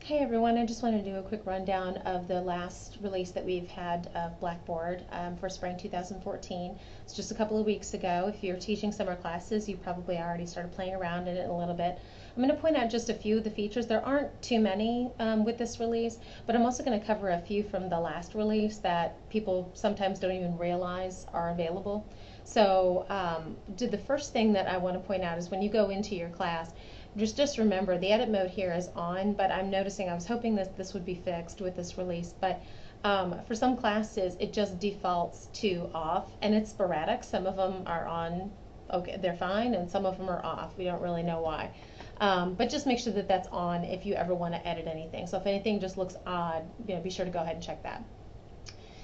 Hey everyone, I just wanted to do a quick rundown of the last release that we've had of Blackboard for spring 2014. It's just a couple of weeks ago. If you're teaching summer classes, you probably already started playing around in it a little bit. I'm going to point out just a few of the features. There aren't too many with this release, but I'm also going to cover a few from the last release that people sometimes don't even realize are available. So the first thing that I want to point out is when you go into your class, just remember the edit mode here is on, but I'm noticing, I was hoping that this would be fixed with this release, but for some classes it just defaults to off, and it's sporadic. Some of them are on, okay, they're fine, and some of them are off. We don't really know why. But just make sure that that's on if you ever want to edit anything. So if anything just looks odd, be sure to go ahead and check that.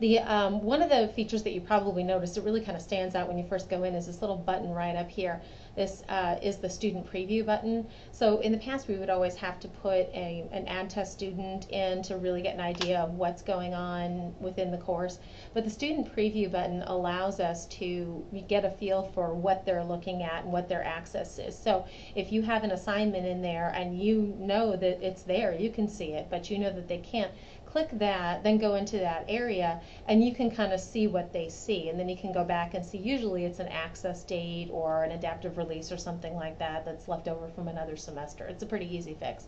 One of the features that you probably noticed, it really kind of stands out when you first go in, is this little button right up here. This is the student preview button. So in the past we would always have to put an ad test student in to really get an idea of what's going on within the course. But the student preview button allows us to get a feel for what they're looking at and what their access is. So if you have an assignment in there and you know that it's there, you can see it, but you know that they can't, click that, then go into that area, and you can kind of see what they see, and then you can go back and see, usually it's an access date or an adaptive release or something like that that's left over from another semester. It's a pretty easy fix.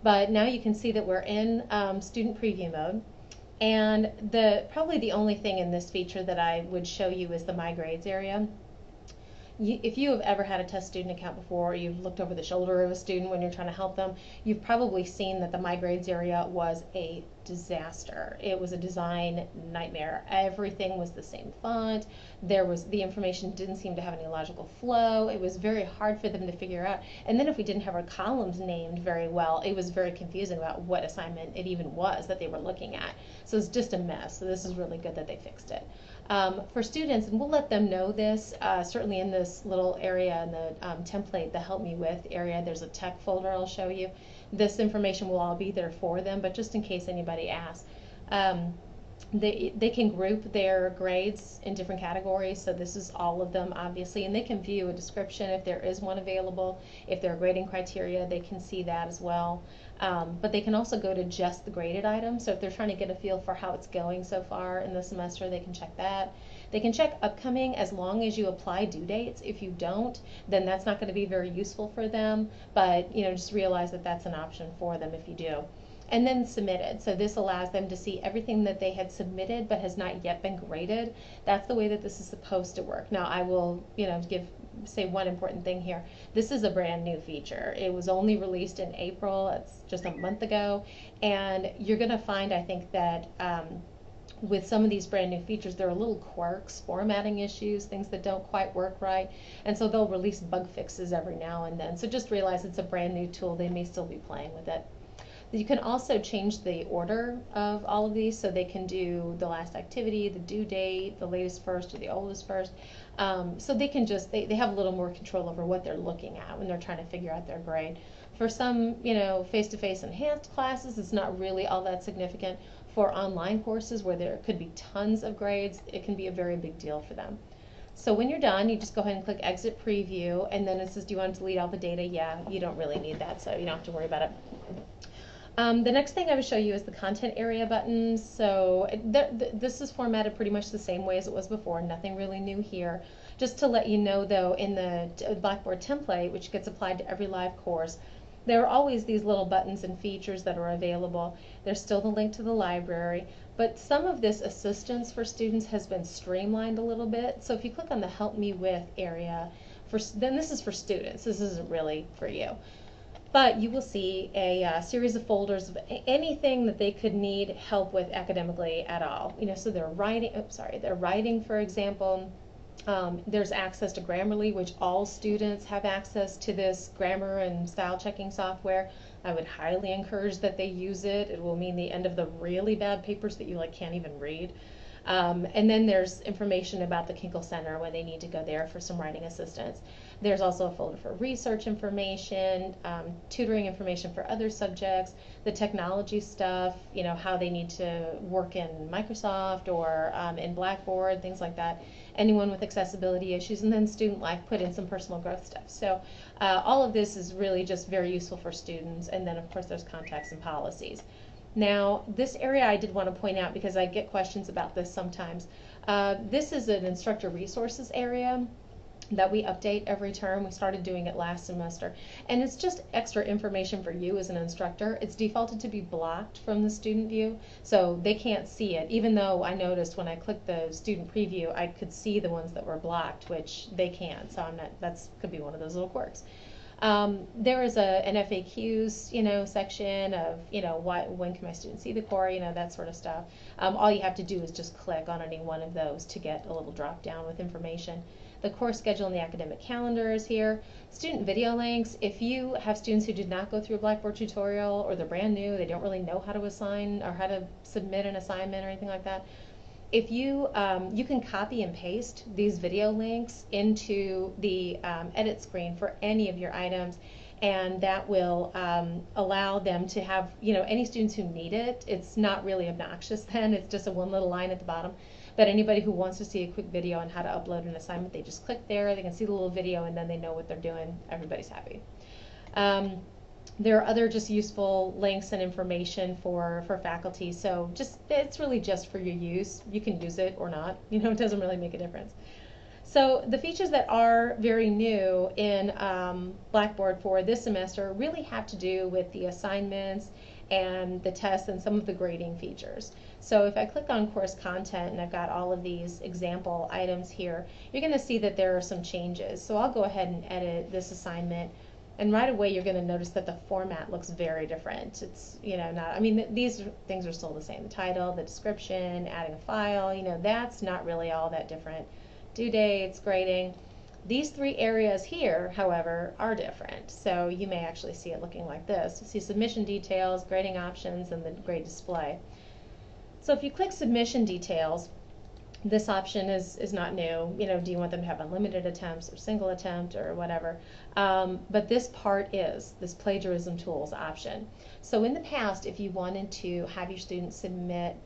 But now you can see that we're in student preview mode, and probably the only thing in this feature that I would show you is the My Grades area. If you have ever had a test student account before, or you've looked over the shoulder of a student when you're trying to help them, you've probably seen that the My Grades area was a disaster. It was a design nightmare. Everything was the same font. The information didn't seem to have any logical flow. It was very hard for them to figure out. And then if we didn't have our columns named very well, it was very confusing about what assignment it even was that they were looking at. So it's just a mess. So this is really good that they fixed it. For students, and we'll let them know this, certainly in this little area in the template, the Help Me With area, there's a tech folder I'll show you. This information will all be there for them, but just in case anybody asks, they can group their grades in different categories. So this is all of them, obviously, and they can view a description if there is one available. If there are grading criteria, they can see that as well. But they can also go to just the graded items. So if they're trying to get a feel for how it's going so far in the semester, they can check that. They can check upcoming as long as you apply due dates. If you don't, then that's not going to be very useful for them. But just realize that that's an option for them if you do. And then submitted. So this allows them to see everything that they had submitted but has not yet been graded. That's the way that this is supposed to work. Now I will, say one important thing here. This is a brand new feature. It was only released in April. It's just a month ago. And you're going to find, I think, that with some of these brand new features, there are little quirks, formatting issues, things that don't quite work right. And so they'll release bug fixes every now and then. So just realize it's a brand new tool. They may still be playing with it. You can also change the order of all of these, so they can do the last activity, the due date, the latest first, or the oldest first. So they can just, they have a little more control over what they're looking at when they're trying to figure out their grade. For some, face-to-face enhanced classes, it's not really all that significant. For online courses where there could be tons of grades, it can be a very big deal for them. So when you're done, you just go ahead and click Exit Preview, and then it says, do you want to delete all the data? Yeah, you don't really need that, so you don't have to worry about it. The next thing I would show you is the content area button. So this is formatted pretty much the same way as it was before, nothing really new here. Just to let you know though, in the Blackboard template, which gets applied to every live course, there are always these little buttons and features that are available. There's still the link to the library, but some of this assistance for students has been streamlined a little bit. So if you click on the Help Me With area, then this is for students. This isn't really for you. But you will see a series of folders of anything that they could need help with academically at all. So they're writing, for example. There's access to Grammarly, which all students have access to this grammar and style checking software. I would highly encourage that they use it. It will mean the end of the really bad papers that you can't even read. And then there's information about the Kinkle Center when they need to go there for some writing assistance. There's also a folder for research information, tutoring information for other subjects, the technology stuff, how they need to work in Microsoft or in Blackboard, things like that. Anyone with accessibility issues, and then student life, put in some personal growth stuff. So all of this is really just very useful for students. And then of course there's contacts and policies. Now this area I did want to point out because I get questions about this sometimes. This is an instructor resources area that we update every term. We started doing it last semester, and it's just extra information for you as an instructor. It's defaulted to be blocked from the student view, so they can't see it, even though I noticed when I clicked the student preview I could see the ones that were blocked, which they can't, so that's could be one of those little quirks. There is an FAQs, section of, when can my students see the core, that sort of stuff. All you have to do is just click on any one of those to get a little drop down with information. The course schedule and the academic calendar is here. Student video links. If you have students who did not go through a Blackboard tutorial, or they're brand new, they don't really know how to assign or how to submit an assignment or anything like that, if you can copy and paste these video links into the edit screen for any of your items, and that will allow them to have, any students who need it. It's not really obnoxious then, it's just a one little line at the bottom. But anybody who wants to see a quick video on how to upload an assignment, they just click there, they can see the little video, and then they know what they're doing. Everybody's happy. There are other just useful links and information for faculty, so it's really just for your use. You can use it or not, it doesn't really make a difference. So the features that are very new in Blackboard for this semester really have to do with the assignments and the tests and some of the grading features. So if I click on course content, and I've got all of these example items here, you're going to see that there are some changes. So I'll go ahead and edit this assignment, and right away you're going to notice that the format looks very different. It's, these things are still the same. The title, the description, adding a file, that's not really all that different. Due dates, grading. These three areas here, however, are different. So you may actually see it looking like this. You see submission details, grading options, and the grade display. So if you click submission details, this option is not new. Do you want them to have unlimited attempts or single attempt or whatever? But this part is this plagiarism tools option. So in the past, if you wanted to have your students submit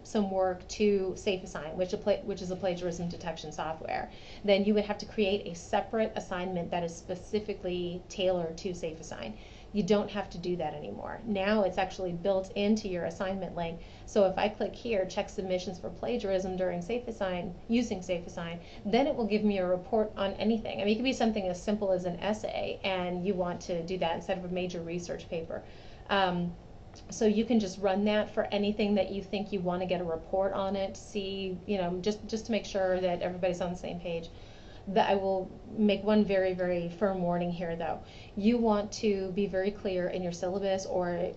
some work to SafeAssign, which is a plagiarism detection software, then you would have to create a separate assignment that is specifically tailored to SafeAssign. You don't have to do that anymore. Now it's actually built into your assignment link. So if I click here, check submissions for plagiarism during SafeAssign, using SafeAssign, then it will give me a report on anything. It could be something as simple as an essay, and you want to do that instead of a major research paper. So you can just run that for anything that you think you want to get a report on it, see, just to make sure that everybody's on the same page. That I will make one very, very firm warning here, though. You want to be very clear in your syllabus, or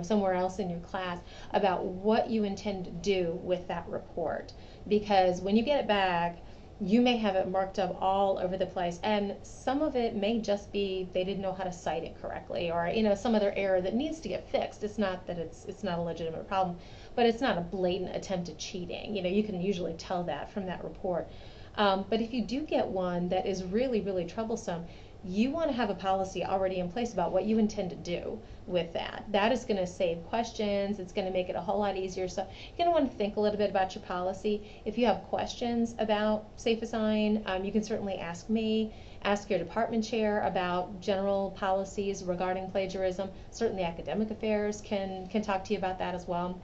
somewhere else in your class, about what you intend to do with that report, because when you get it back, you may have it marked up all over the place, and some of it may just be they didn't know how to cite it correctly, or some other error that needs to get fixed. It's not that it's not a legitimate problem, but it's not a blatant attempt at cheating. You can usually tell that from that report. But if you do get one that is really, really troublesome, you want to have a policy already in place about what you intend to do with that. That is going to save questions. It's going to make it a whole lot easier. So you're going to want to think a little bit about your policy. If you have questions about SafeAssign, you can certainly ask me, ask your department chair about general policies regarding plagiarism. Certainly academic affairs can talk to you about that as well.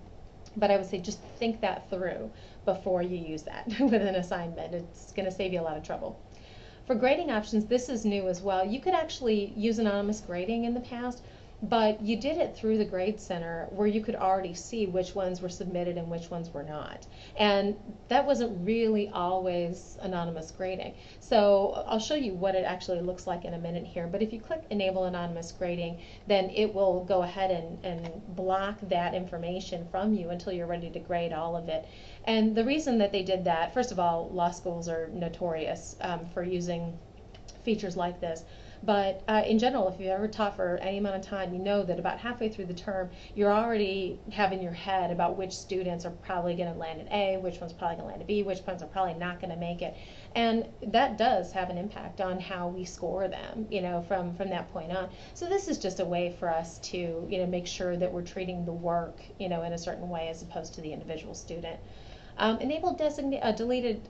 But I would say just think that through before you use that with an assignment. It's going to save you a lot of trouble. For grading options, this is new as well. You could actually use anonymous grading in the past, but you did it through the Grade Center, where you could already see which ones were submitted and which ones were not. And that wasn't really always anonymous grading. So I'll show you what it actually looks like in a minute here. But if you click Enable Anonymous Grading, then it will go ahead and block that information from you until you're ready to grade all of it. And the reason that they did that, first of all, law schools are notorious for using features like this. But in general, if you've ever taught for any amount of time, you know that about halfway through the term, you're already having your head about which students are probably going to land at A, which one's probably going to land at B, which ones are probably not going to make it. And that does have an impact on how we score them, from that point on. So this is just a way for us to, make sure that we're treating the work, in a certain way as opposed to the individual student. Enable delegated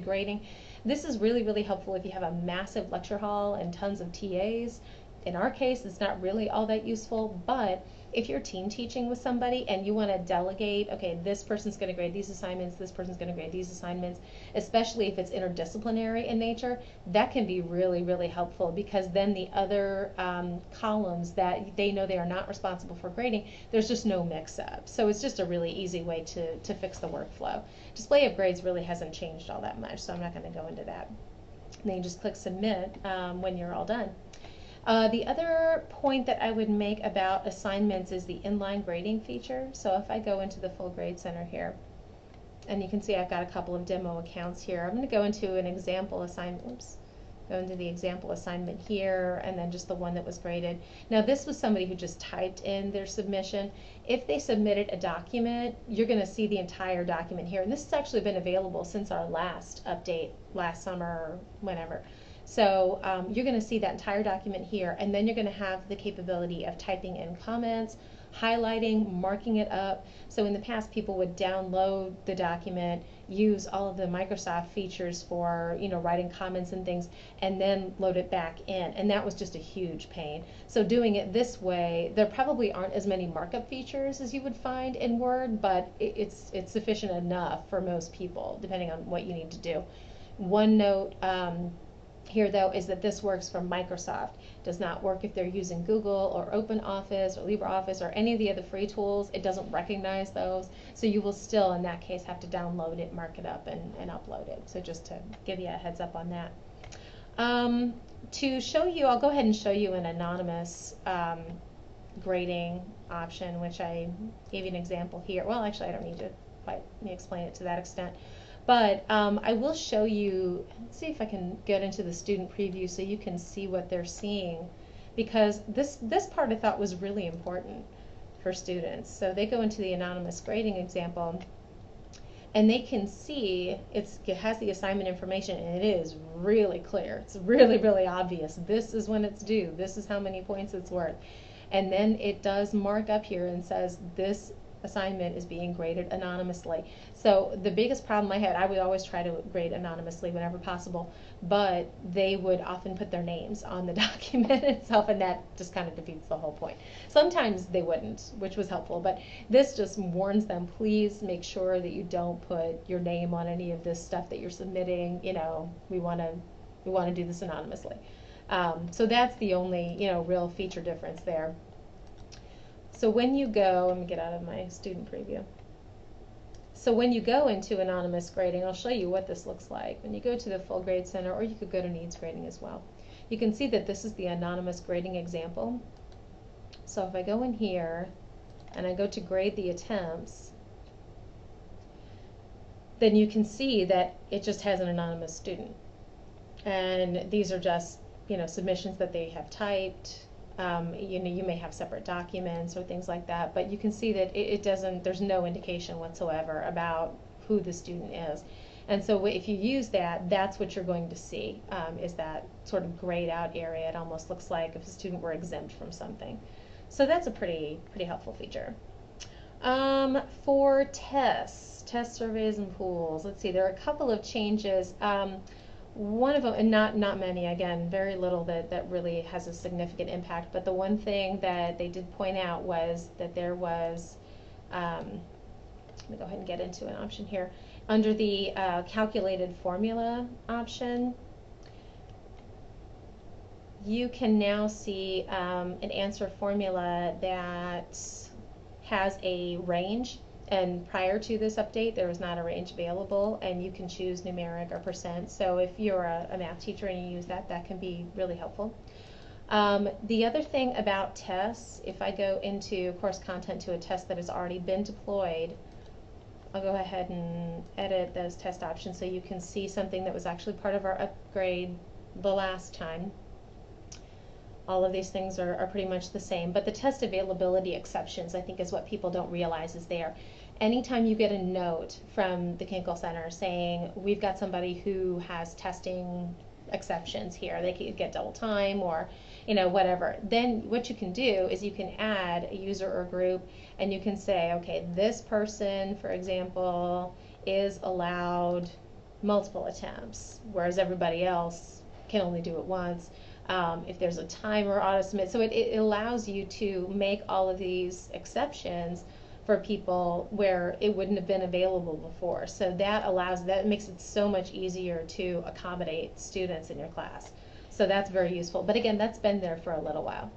grading. This is really, really helpful if you have a massive lecture hall and tons of TAs. In our case, it's not really all that useful, but if you're team teaching with somebody and you want to delegate, okay, this person's going to grade these assignments, this person's going to grade these assignments, especially if it's interdisciplinary in nature, that can be really, really helpful, because then the other columns that they know they are not responsible for grading, there's just no mix-up. So it's just a really easy way to fix the workflow. Display of grades really hasn't changed all that much, so I'm not going to go into that. And then you just click submit when you're all done. The other point that I would make about assignments is the inline grading feature. So if I go into the full grade center here, and you can see I've got a couple of demo accounts here. I'm going to go into an example assignment. Go into the example assignment here, and then just the one that was graded. Now this was somebody who just typed in their submission. If they submitted a document, you're going to see the entire document here. And this has actually been available since our last update, last summer or whenever. So you're going to see that entire document here, and then you're going to have the capability of typing in comments, highlighting, marking it up. So in the past, people would download the document, use all of the Microsoft features for, writing comments and things, and then load it back in. And that was just a huge pain. So doing it this way, there probably aren't as many markup features as you would find in Word, but it's sufficient enough for most people, depending on what you need to do. One note here, though, is that this works for Microsoft. It does not work if they're using Google or OpenOffice or LibreOffice or any of the other free tools. It doesn't recognize those. So you will still, in that case, have to download it, mark it up, and upload it. So just to give you a heads up on that. To show you, I'll go ahead and show you an anonymous grading option, which I gave you an example here. Well, actually, I don't need to quite explain it to that extent. But I will show you, let's see if I can get into the student preview so you can see what they're seeing, because this part I thought was really important for students. So they go into the anonymous grading example, and they can see it has the assignment information, and it is really clear. It's really, really obvious. This is when it's due. This is how many points it's worth. And then it does mark up here and says this assignment is being graded anonymously. So the biggest problem I had, I would always try to grade anonymously whenever possible, but they would often put their names on the document itself, and that just kind of defeats the whole point. Sometimes they wouldn't, which was helpful, but this just warns them, please make sure that you don't put your name on any of this stuff that you're submitting. We want to do this anonymously. So that's the only real feature difference there. So when you go, let me get out of my student preview. So when you go into anonymous grading, I'll show you what this looks like. When you go to the full grade center, or you could go to needs grading as well, you can see that this is the anonymous grading example. So if I go in here and I go to grade the attempts, then you can see that it just has an anonymous student. And these are just, submissions that they have typed. You may have separate documents or things like that, but you can see that there's no indication whatsoever about who the student is. And so if you use that, that's what you're going to see, is that sort of grayed out area. It almost looks like if a student were exempt from something. So that's a pretty helpful feature. For test surveys and pools, let's see, there are a couple of changes. One of them, and not many, again, very little that really has a significant impact, but the one thing that they did point out was that there was, let me go ahead and get into an option here. Under the calculated formula option, you can now see an answer formula that has a range. And prior to this update, there was not a range available, and you can choose numeric or percent. So if you're a math teacher and you use that, that can be really helpful. The other thing about tests, if I go into course content to a test that has already been deployed, I'll go ahead and edit those test options so you can see something that was actually part of our upgrade the last time. All of these things are pretty much the same, but the test availability exceptions, I think, is what people don't realize is there. Anytime you get a note from the Kinkle Center saying, we've got somebody who has testing exceptions here, they could get double time or, whatever, then what you can do is you can add a user or group, and you can say, okay, this person, for example, is allowed multiple attempts, whereas everybody else can only do it once. If there's a timer auto submit, so it allows you to make all of these exceptions for people where it wouldn't have been available before. So that makes it so much easier to accommodate students in your class. So that's very useful. But again, that's been there for a little while.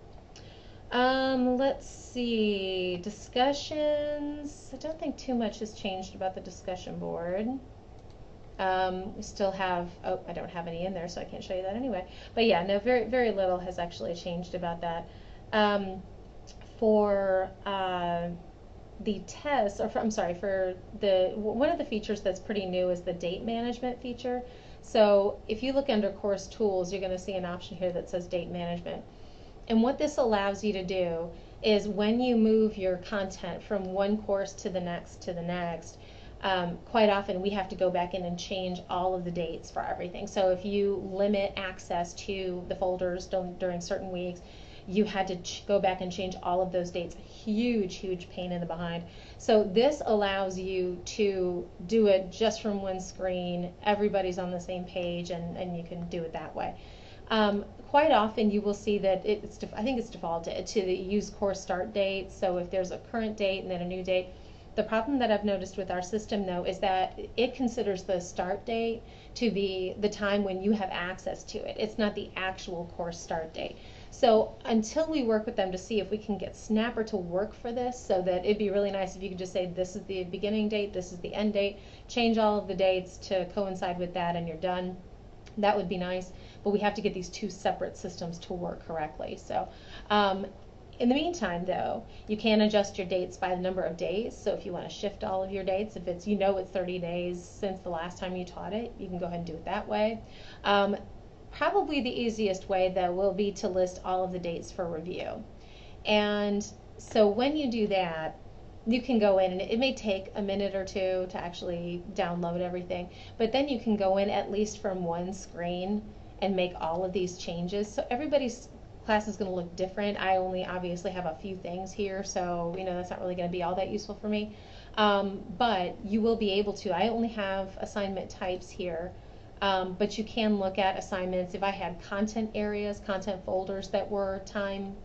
Let's see, discussions. I don't think too much has changed about the discussion board. We still have, I don't have any in there, so I can't show you that anyway. But yeah, no, very, very little has actually changed about that. For the test, for one of the features that's pretty new is the date management feature. So if you look under course tools, you're going to see an option here that says date management. And what this allows you to do is when you move your content from one course to the next, quite often we have to go back in and change all of the dates for everything. So if you limit access to the folders during certain weeks, you had to go back and change all of those dates. Huge pain in the behind. So this allows you to do it just from one screen. Everybody's on the same page, and you can do it that way. Quite often you will see that I think it's defaulted to the use course start date. So if there's a current date and then a new date. The problem that I've noticed with our system, though, is that it considers the start date to be the time when you have access to it. It's not the actual course start date. So until we work with them to see if we can get Snapper to work for this, so that it'd be really nice if you could just say, this is the beginning date, this is the end date, change all of the dates to coincide with that, and you're done. That would be nice, but we have to get these two separate systems to work correctly. So in the meantime, though, you can adjust your dates by the number of days. So if you want to shift all of your dates, if it's, it's 30 days since the last time you taught it, you can go ahead and do it that way. Probably the easiest way, though, will be to list all of the dates for review. And so when you do that, you can go in, and it may take a minute or two to actually download everything, but then you can go in at least from one screen and make all of these changes. So everybody's class is going to look different. I only obviously have a few things here, so that's not really going to be all that useful for me. But you will be able to. I only have assignment types here, but you can look at assignments. If I had content areas, content folders that were time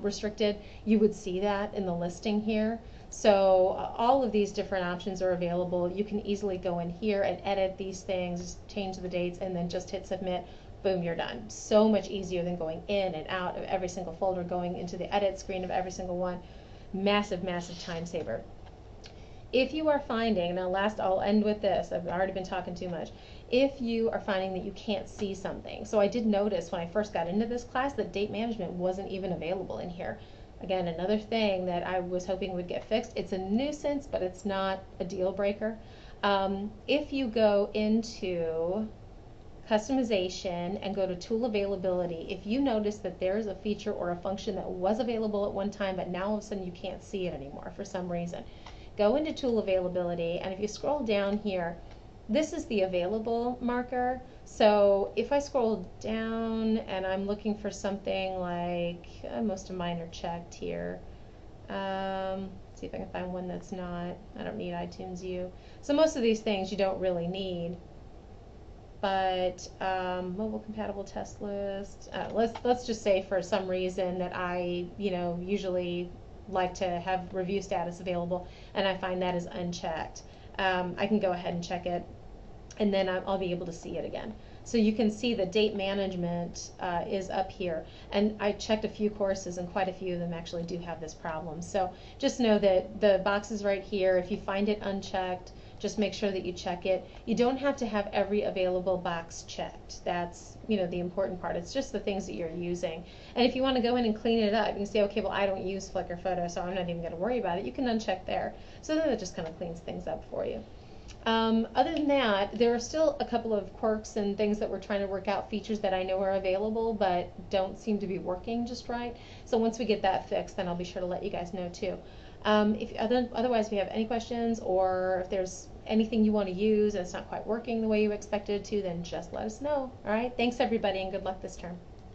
restricted, you would see that in the listing here. So all of these different options are available. You can easily go in here and edit these things, change the dates, and then just hit submit. Boom, you're done. So much easier than going in and out of every single folder, going into the edit screen of every single one. Massive time saver. If you are finding, now I'll end with this, I've already been talking too much. If you are finding that you can't see something, so I did notice when I first got into this class that date management wasn't even available in here. Again, another thing that I was hoping would get fixed. It's a nuisance, but it's not a deal breaker. If you go into customization and go to tool availability, if you notice that there's a feature or a function that was available at one time, but now all of a sudden you can't see it anymore for some reason, go into tool availability, and if you scroll down here, this is the available marker. So if I scroll down and I'm looking for something like, most of mine are checked here. See if I can find one that's not. I don't need iTunes U. So most of these things you don't really need. But mobile compatible test list. Let's just say for some reason that I usually like to have review status available, and I find that is unchecked. I can go ahead and check it, and then I'll be able to see it again. So you can see the date management is up here, and I checked a few courses, and quite a few of them actually do have this problem. So just know that the box is right here. If you find it unchecked, just make sure that you check it. You don't have to have every available box checked. That's the important part. It's just the things that you're using. And if you want to go in and clean it up, you can say, okay, well, I don't use Flickr Photo, so I'm not even going to worry about it. You can uncheck there. So then it just kind of cleans things up for you. Other than that, there are still a couple of quirks and things that we're trying to work out, features that I know are available but don't seem to be working just right. So once we get that fixed, then I'll be sure to let you guys know too. Otherwise, if you have any questions or if there's anything you want to use and it's not quite working the way you expected it to, then just let us know. All right. Thanks everybody and good luck this term.